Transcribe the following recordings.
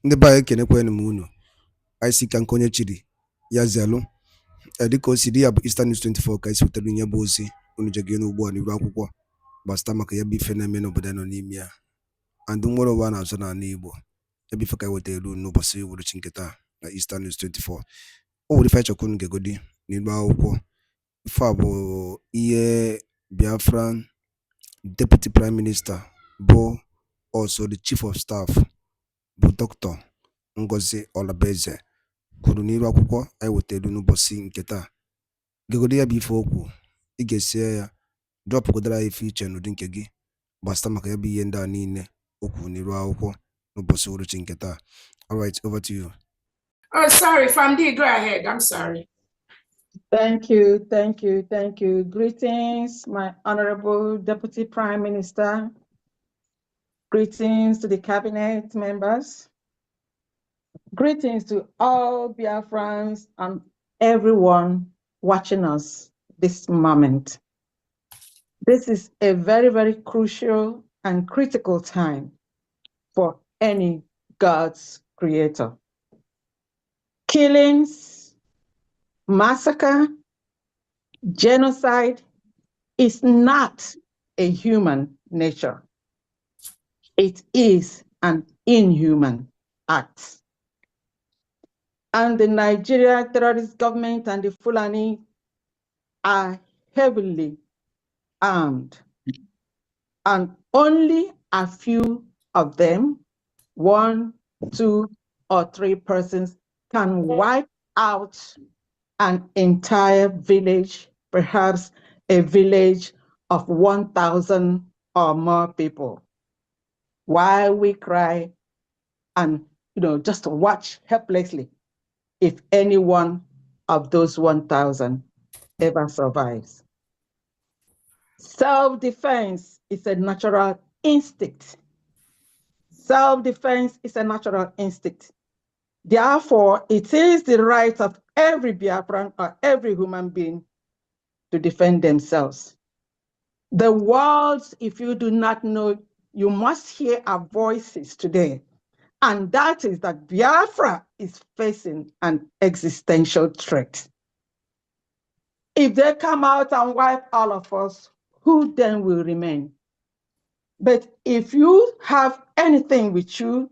Ndị be anyị ekenekwanụ m unu. Anyị si ka nke onye chiri ya zelụ. Dịka o si dị ya bụ Eastern News 24 ka anyị si wetara ihe bụ ozi unu jege n'ugbu a n'iru akwụkwọ gbasịta maka ya bụ ife na-eme n'obodo anyị nọ n'ime ya and nwere ụwa na-azụ n'ala Igbo. Ya bụ ife ka anyị wetara elu n'ụbọchị uhuruchi nke taa na Eastern News 24. O nwere ife anyị chọkwa unu ga-egodi n'iru akwụkwọ. Ife a bụ ihe Biafran Deputy Prime Minister bụ also the Chief of Staff bụ Dr. NGOZI ORABUEZE kwuru n'iru akwụkwọ anyị wetara n'ụbọchị nke taa. Gegodi ya bụ ife okwu, ị ga-esie ya dropụgodara ya ife iche n'ụdị nke gị gbasịta maka ya bụ ihe ndị a niile okwu n'iru akwụkwọ n'ụbọchị uhuruchi nke taa. All right, over to you. Oh, sorry, Famdi, go ahead. I'm sorry. Thank you, thank you, thank you. Greetings, my Honorable Deputy Prime Minister. Greetings to the cabinet members. Greetings to all Biafrans and everyone watching us this moment. This is a very, very crucial and critical time for any God's creator. Killings, massacre, genocide is not a human nature. It is an inhuman act. And the Nigeria terrorist government and the Fulani are heavily armed. And only a few of them, 1, 2, or 3 persons, can wipe out an entire village, perhaps a village of 1,000 or more people. While we cry and just watch helplessly if any one of those 1,000 ever survives. Self-defense is a natural instinct. Self-defense is a natural instinct. Therefore, it is the right of every Biafran or every human being to defend themselves. The world, if you do not know, you must hear our voices today. And that is that Biafra is facing an existential threat. If they come out and wipe all of us, who then will remain? But if you have anything with you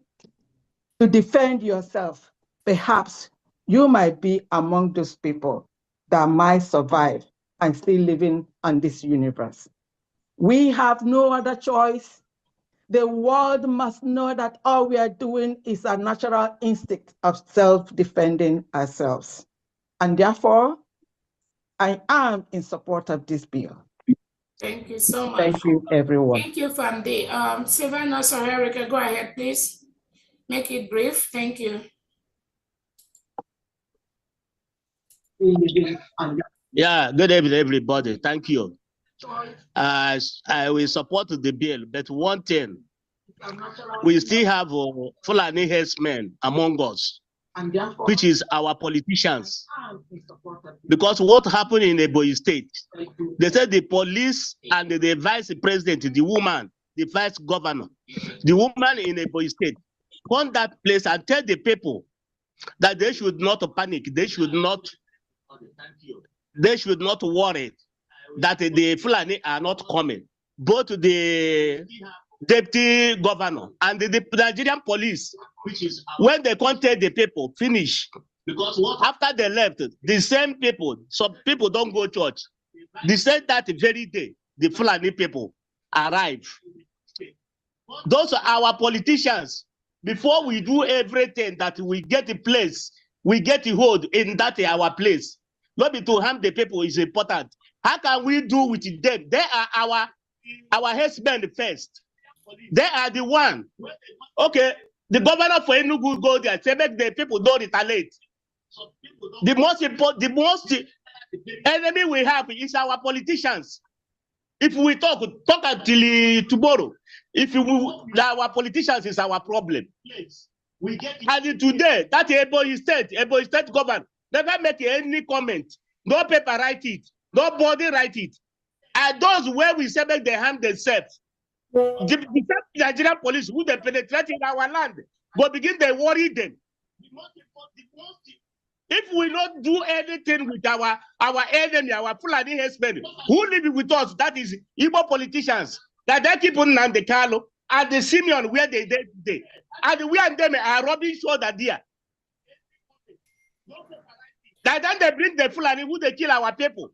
to defend yourself, perhaps you might be among those people that might survive and still living on this universe. We have no other choice. The world must know that all we are doing is a natural instinct of self-defending ourselves. And therefore, I am in support of this bill. Thank you so much. Thank you, everyone. Thank you, Famdi. Sylvanus or Erica, go ahead, please. Make it brief. Thank you. Yeah, good evening, everybody. Thank you. I will support the bill, but one thing, we still have Fulani herdsmen among us, which is our politicians. Because what happened in Ebonyi State, they said the police and the vice president, the woman, the vice governor, the woman in Ebonyi State, come that place and tell the people that they should not panic, they should not worry that the Fulani are not coming. Both the deputy governor and the Nigerian police, when they contact the people, finish. Because after they left, the same people, some people don't go church. They said that very day, the Fulani people arrive. Those are our politicians. Before we do everything that we get a place, we get a hold in that our place. Not be to harm the people is important. How can we do with them? They are our husband first. They are the one. Okay, the governor for Enugu go there, say make the people don't retaliate. The most important, the most enemy we have is our politicians. If we talk until tomorrow. If our politicians is our problem. And today, that Ebonyi State government never make any comment. No paper write it. Nobody write it. And those where we say make they harm themselves. The Nigerian police who they penetrate in our land. go begin to worry them. If we not do anything with our enemy, our Fulani herdsmen, who live with us, that is Igbo politicians, that they keep on the Carlo and the Simeon where they did today. And we and them are rubbing shoulder there. That then they bring the Fulani who they kill our people.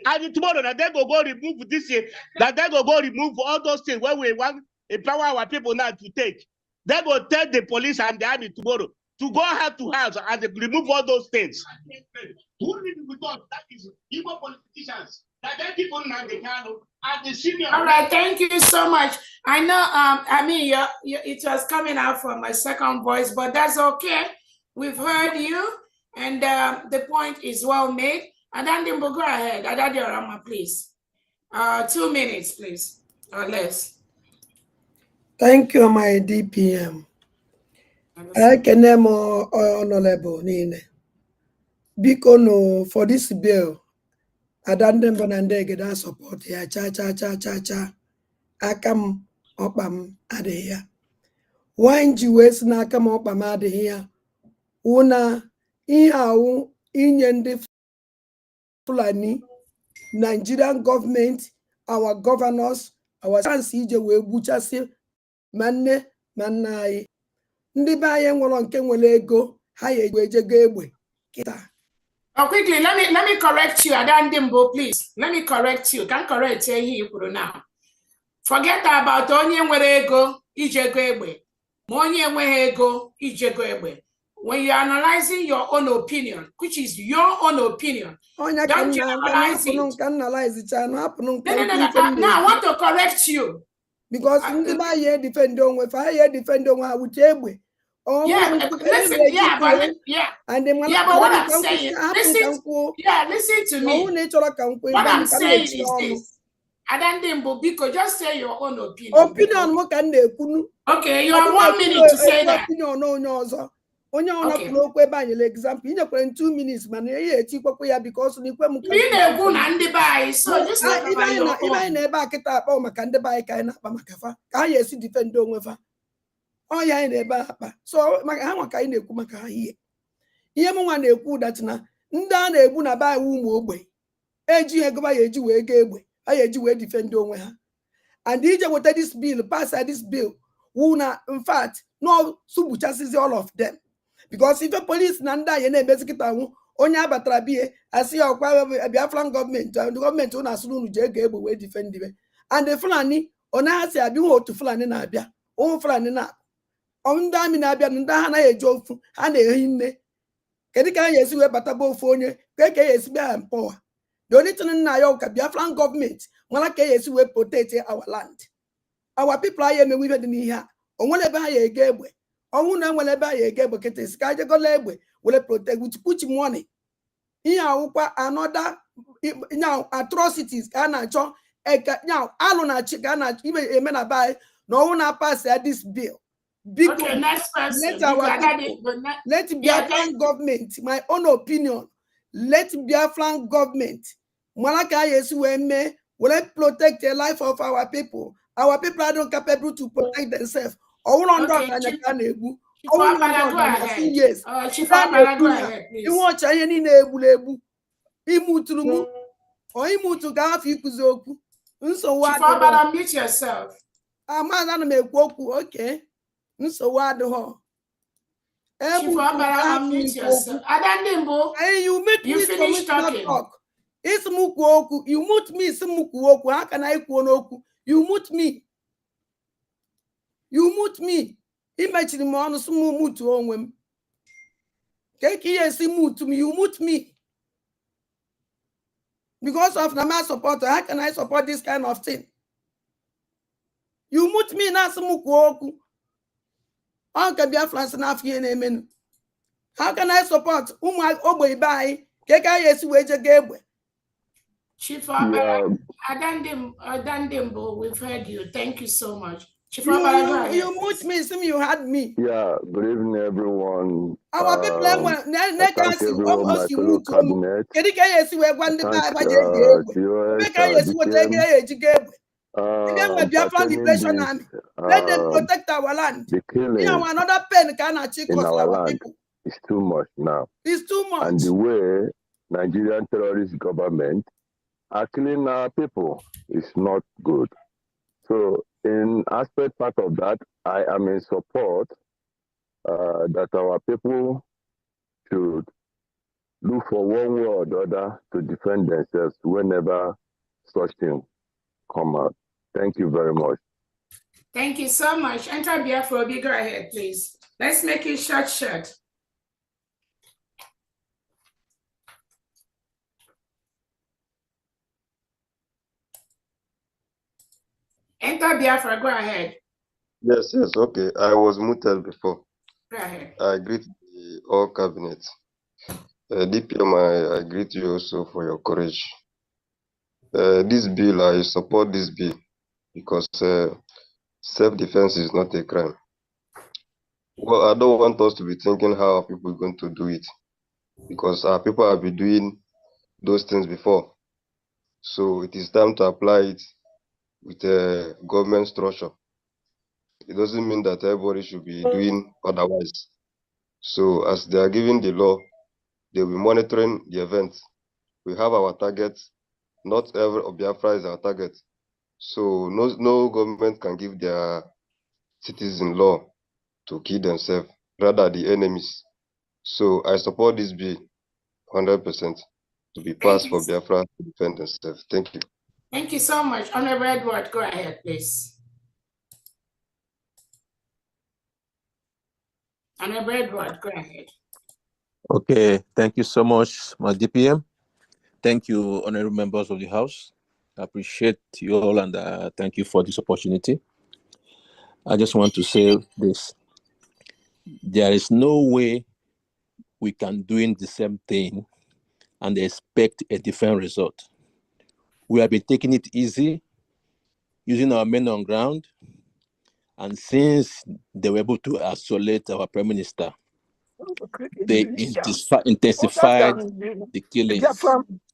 And tomorrow that they go remove this year, that they go remove all those things where we want empower our people now to take. They go tell the police and the army tomorrow to go house to house and remove all those things. Who live with us? That is Igbo politicians. That they keep on the Carlo and the senior. All right, thank you so much. I know, I mean, it was coming out from my second voice, but that's okay. We've heard you, and the point is well made. Adandimbo, go ahead. Adadiorama, please. 2 minutes, please, or less. Thank you, my DPM. I can name honorable Nine. Because no, for this bill, Adandimbo Nandege that support here. Cha. Akam opam ade here. Wine Jewess na akam opam ade here. Una iau inyende Fulani, Nigerian government, our governors, our CJ we buchasi manne manai. Ndi ba ye nwolo nke nwele ego ha ye ejego egbe kita. Oh, quickly, let me correct you, Adandimbo, please. Let me correct you. Can correct you now. Forget about onye nwere ego ijego egbe. Onye enweghị ego ijego egbe. When you're analyzing your own opinion, which is your own opinion, don't generalize it. No, I want to correct you. Because defend on I would say listen, what I'm saying, listen to me. What I'm saying is this. Adandimbo, because just say your own opinion. Okay, you have 1 minute to say that. Onye ona kwuo okwe banyele example inye kwere 2 minutes mana ye etikwa ya because ni kwe mka ni na-ekwu na ndị bai so just like ibe na ebe akita akpa maka ndị bai ka na akpa maka fa ka ha esi defend onwe fa o ya na ebe akpa so maka ha nwa ka anyị na-ekwu maka ha ihe m nwa na-ekwu that na ndị a na-egbu na bai ụmụ ogbe eji ego ba ya eji wee ga egbe ha ya eji wee defend onwe ha and ije weta this bill pass this bill wuna in fact no subuchasizi all of them. Because if the police nanda yene bezikita onye abatara bie asi okwa Biafran government and the government una sunu je ga egbe we defend them and the Fulani ona asi abi otu Fulani na abia Fulani na onda ami na abia nda ha na eje ofu ha na ehi nne kedu ka yesi we bataba ofu onye ke yesi be empower the only thing na yo ka Biafran government mala ke yesi we protect our land our people are me we be ni ha onwele be ha ye ga egbe ọnwụ na enwere ebe a ya ege egbe kịta isi ka jegola egbe were protect with put money ihe awụkwa another atrocities ka a na-achọ alụ na chi ka a na eme na bai na ọnwụ na pass this bill because let Biafran government, my own opinion, let Biafran government malaka yesi we me will protect the life of our people are not capable to protect themselves. Yes. You watch any nebu. Imutu or imutu gafi kuzoku. So what? Mute yourself. I'm not make woku, okay. So what the ho? Mute yourself. Adandimbo, you meet me finish talking. It's mukuoku. You mute me some mukuoku. How can I kuonoku? You mute me. You mute me. Imagine me on some mute on them. KKS mute me. You mute me. Because of the mass supporter, how can I support this kind of thing? You mute me na some mukuoku. How can Biafra enough here amen? How can I support Oboy by KKS Wager Gateway? Chief Adandimbo, we've heard you. Thank you so much. You mute me, some you had me. Yeah, good evening, everyone. Our people thank everyone, my fellow cabinet. pertaining Liberation this, Army. Let them protect our land. the killing Another pen can achieve in our land people. is too much now. It's too much. And the way Nigerian terrorist government are killing our people is not good. So in aspect part of that, I am in support that our people should look for one way or the other to defend themselves whenever such things come out. Thank you very much. Thank you so much. Enter Biafra, go ahead, please. Let's make it short. Enter Biafra, go ahead. Yes, okay. I was muted before. Go ahead. I greet all cabinet. DPM, I greet you also for your courage. This bill, I support this bill because self-defense is not a crime. Well, I don't want us to be thinking how people are going to do it because our people have been doing those things before. So it is time to apply it with a government structure. It doesn't mean that everybody should be doing otherwise. So as they are giving the law, they will be monitoring the event. We have our targets. Not every Biafra is our target. So no government can give their citizen law to kill themselves, rather the enemies. So I support this bill 100% to be passed for Biafra to defend themselves. Thank you. Thank you so much. Honorable Edward, go ahead, please. Honorable Edward, go ahead. Okay, thank you so much, my DPM. Thank you, honorable members of the House. I appreciate you all and thank you for this opportunity. I just want to say this. There is no way we can do the same thing and expect a different result. We have been taking it easy, using our men on ground, and since they were able to isolate our Prime Minister, they intensified the killings.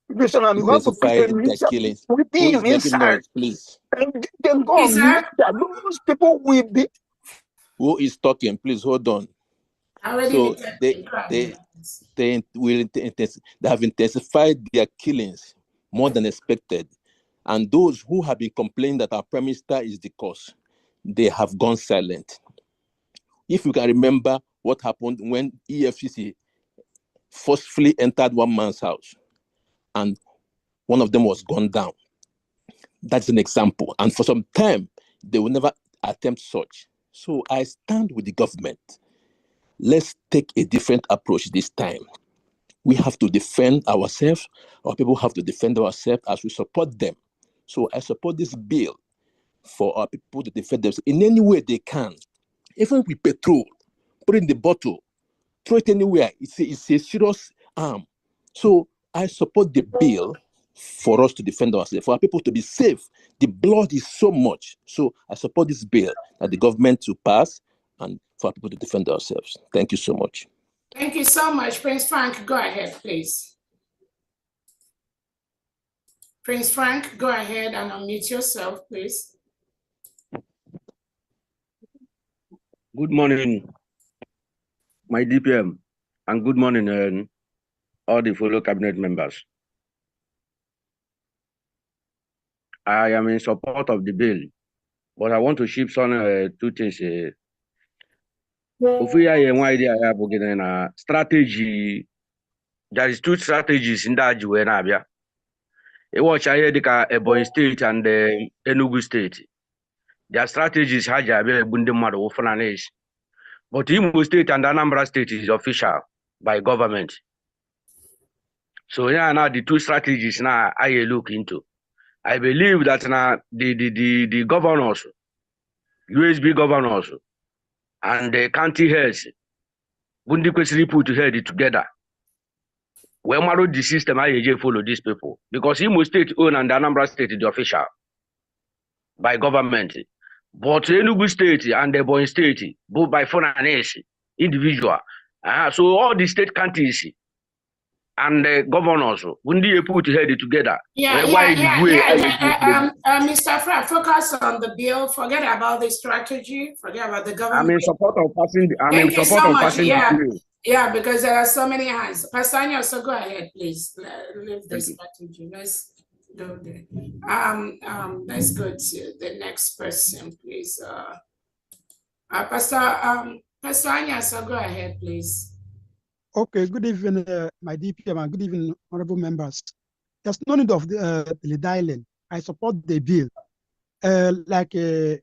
Intensified the killings. Who is making noise, please? Then go on mute. Those people will be. Who is talking? Please hold on. So they have intensified their killings more than expected. And those who have been complaining that our Prime Minister is the cause, they have gone silent. If you can remember what happened when EFCC forcefully entered one man's house and one of them was gunned down. That's an example. And for some time, they will never attempt such. So I stand with the government. Let's take a different approach this time. We have to defend ourselves. Our people have to defend ourselves as we support them. So I support this bill for our people to defend themselves in any way they can. Even with petrol, put it in the bottle, throw it anywhere. It's a serious harm. So I support the bill for us to defend ourselves, for our people to be safe. The blood is so much. So I support this bill that the government to pass and for our people to defend ourselves. Thank you so much. Thank you so much. Prince Frank, go ahead, please. Prince Frank, go ahead and unmute yourself, please. Good morning, my DPM, and good morning, all the fellow cabinet members. I am in support of the bill, but I want to shift on two things. Strategy. There is two strategies in that way. I watch here the Ebonyi State and Enugu State. Their strategies have been but Imo State and Anambra State is official by government. So now the two strategies now I look into. I believe that now the governors, USB governors, and the county heads, Bundi Kwesiri put head together. When the system I follow these people because Imo State own and Anambra State is the official by government. But Enugu State and Ebonyi State, both by phone and individual. So all the state counties, and the governors, when they put head together. Mr. Fra, focus on the bill. Forget about the strategy. Forget about the government. I'm in support of passing. Thank you so much. Yeah, because there are so many hands. Pastor Anya, so go ahead, please. Leave the strategy. Let's go there. Let's go to the next person, please. Pastor Anya, so go ahead, please. Okay, good evening, my DPM, and good evening, honorable members. There's no need of the dialing. I support the bill. What Daddy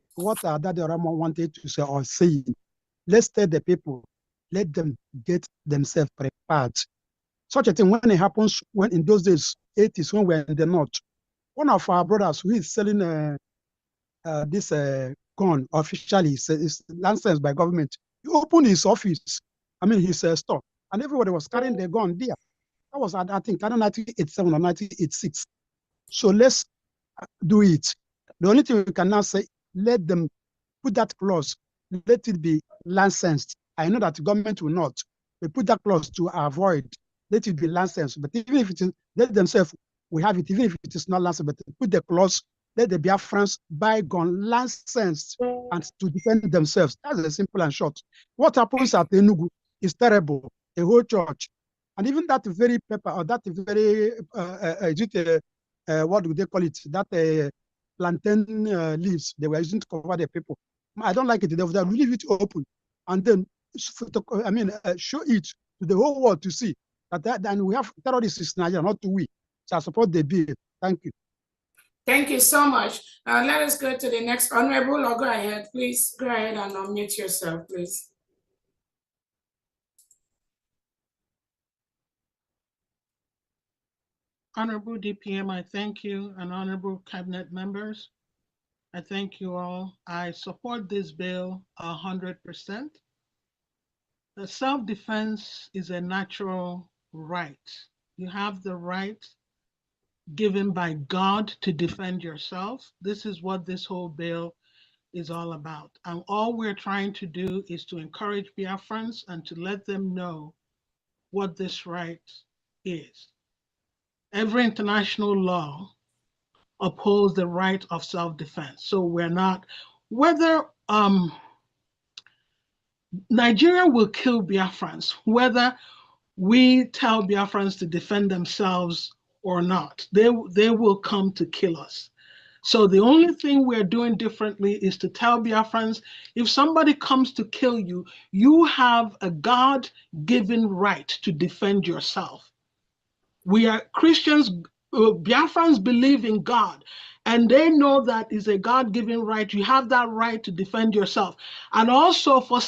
Oramo wanted to say or saying, let's tell the people, let them get themselves prepared. Such a thing, when it happens, when in those days, 80s, when we're in the north, one of our brothers who is selling this gun officially, is licensed by government, he opened his office, his store, and everybody was carrying their gun there. That was, I think, 1987 or 1986. So let's do it. The only thing we can now say, let them put that clause, let it be licensed. I know that the government will not. They put that clause to avoid, let it be licensed. But even if it is, let themselves, we have it, even if it is not licensed, but put the clause, let the Biafrans buy gun licensed and to defend themselves. That's a simple and short. What happens at Enugu is terrible. A whole church. And even that very paper, or that very, what do they call it? That plantain leaves they were using to cover the people. I don't like it. They would leave it open and then show it to the whole world to see that and we have terrorists in Nigeria, not we. So I support the bill. Thank you. Thank you so much. Let us go to the next honorable. Or go ahead, please. Go ahead and unmute yourself, please. Honorable DPM, I thank you, and honorable cabinet members. I thank you all. I support this bill 100%. The self-defense is a natural right. You have the right given by God to defend yourself. This is what this whole bill is all about. And all we're trying to do is to encourage Biafrans and to let them know what this right is. Every international law upholds the right of self-defense. So we're not, whether Nigeria will kill Biafrans, whether we tell Biafrans to defend themselves or not, they will come to kill us. So the only thing we're doing differently is to tell Biafrans, if somebody comes to kill you, you have a God-given right to defend yourself. We are Christians, Biafrans believe in God, and they know that is a God-given right. You have that right to defend yourself. And also for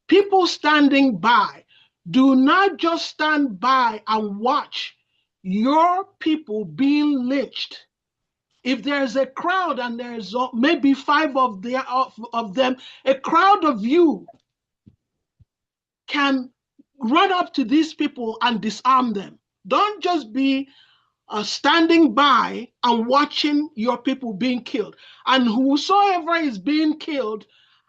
people standing by, do not just stand by and watch your people being lynched. If there's a crowd and there's maybe 5 of them, a crowd of you can run up to these people and disarm them. Don't just be standing by and watching your people being killed. And whosoever is being killed,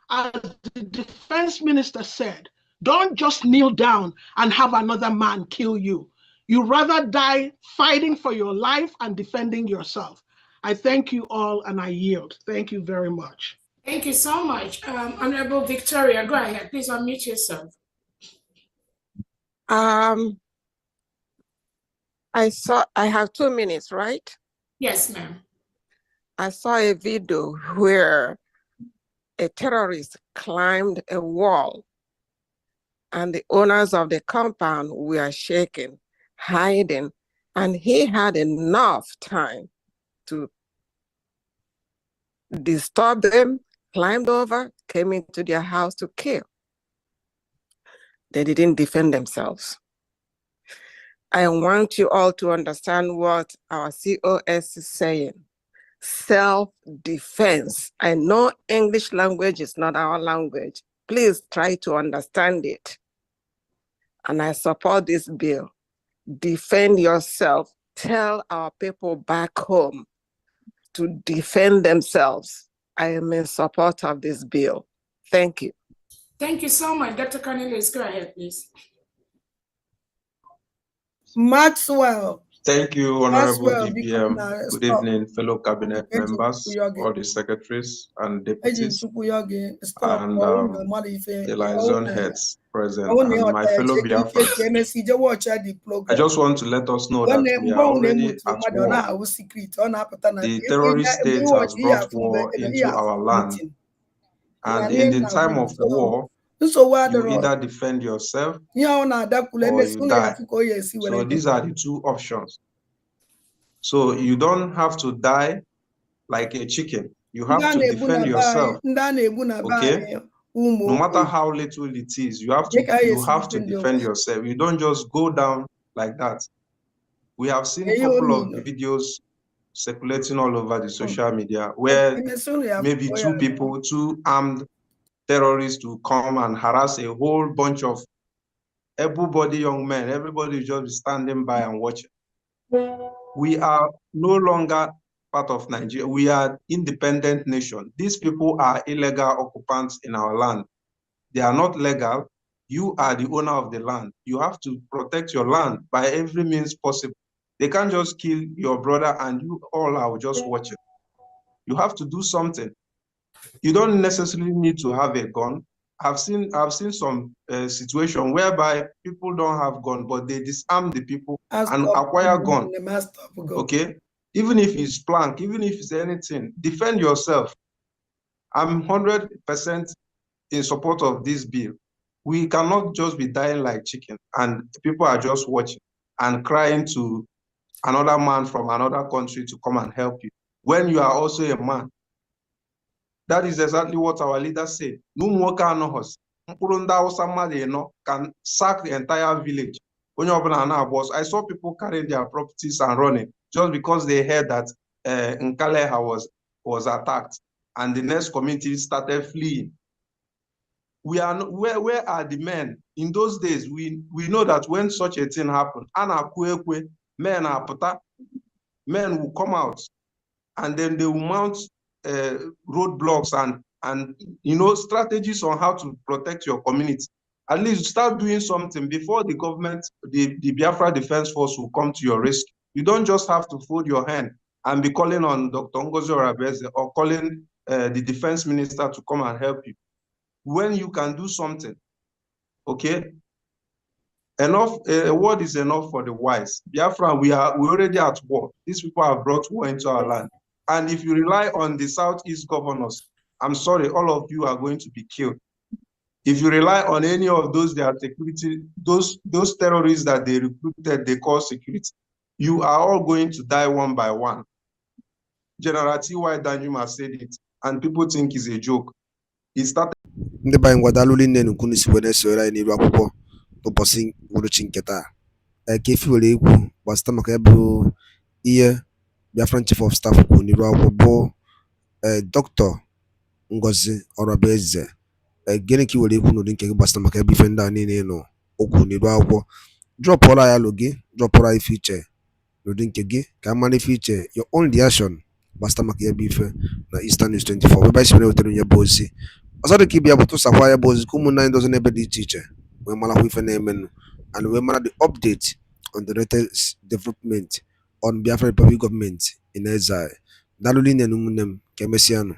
as the defense minister said, don't just kneel down and have another man kill you. You rather die fighting for your life and defending yourself. I thank you all and I yield. Thank you very much. Thank you so much. Honorable Victoria, go ahead. Please unmute yourself. I have 2 minutes, right? Yes, ma'am. I saw a video where a terrorist climbed a wall and the owners of the compound were shaking, hiding, and he had enough time to disturb them, climbed over, came into their house to kill. They didn't defend themselves. I want you all to understand what our COS is saying. Self-defense. I know English language is not our language. Please try to understand it. And I support this bill. Defend yourself. Tell our people back home to defend themselves. I am in support of this bill. Thank you. Thank you so much. Dr. Cornelius, go ahead, please. Maxwell. Thank you, Honorable Maxwell, DPM. Good evening, fellow cabinet members, all the secretaries and deputies, and the liaison heads present, and my fellow Biafrans. I just want to let us know that we are already at war. The terrorist state has brought war into our land. And in the time of war, you either defend yourself or you die. So these are the two options. So you don't have to die like a chicken. You have to defend yourself. Okay? No matter how little it is, you have to defend yourself. You don't just go down like that. We have seen a couple of videos circulating all over the social media where maybe two armed terrorists will come and harass a whole bunch of able-bodied young men. Everybody just be standing by and watching. We are no longer part of Nigeria. We are independent nation. These people are illegal occupants in our land. They are not legal. You are the owner of the land. You have to protect your land by every means possible. They can't just kill your brother and you all are just watching. You have to do something. You don't necessarily need to have a gun. I've seen some situation whereby people don't have gun, but they disarm the people and acquire gun. Okay, even if it's plank, even if it's anything, defend yourself. I'm 100% in support of this bill. We cannot just be dying like chicken and people are just watching and crying to another man from another country to come and help you when you are also a man. That is exactly what our leaders say. Can sack the entire village. I saw people carrying their properties and running just because they heard that Nkaleha was attacked and the next community started fleeing. We are not, where are the men? In those days, we know that when such a thing happened, men will come out and then they will mount roadblocks and strategies on how to protect your community. At least start doing something before the government, the Biafra Defense Force will come to your rescue. You don't just have to fold your hand and be calling on Dr. NGOZI ORABUEZE or calling the defense minister to come and help you. When you can do something, okay? Enough, a word is enough for the wise. Biafra, we're already at war. These people have brought war into our land. And if you rely on the Southeast governors, I'm sorry, all of you are going to be killed. If you rely on any of those, their security, those terrorists that they recruited, they call security, you are all going to die one by one. General T.Y. Danjuma said it, and people think it's a joke. It started. Ndị banyị ngwadalụli nne n'ukwu n'isi wee na-esoro anyị n'iru akwụkwọ ụbọchị uruchi nke taa. Ka efi were ekwu gbasịta maka ya bụ ihe Biafran Chief of Staff kwuru n'iru akwụkwọ bụ Dr. NGOZI ORABUEZE. Gịnị ka i were ekwu n'ụdị nke gị gbasịta maka ya bụ ife ndị a niile nọ okwu n'iru akwụkwọ? Drọpụọra ya lụ gị, drọpụọra ife iche n'ụdị nke gị ka a mara ife iche your own reaction gbasịta maka ya bụ ife na Eastern News 24 ebe anyị si were wetara ya bụ ozi. Ọzọ dị ka ịbịa bụ tụsakwa ya bụ ozi ka ụmụnne anyị dozi n'ebe dị iche iche wee marakwa ife na-emenụ and wee mara the update on the latest development on Biafra Republic government in exile. Daalụ rinne na ụmụnne m ka emesịanụ.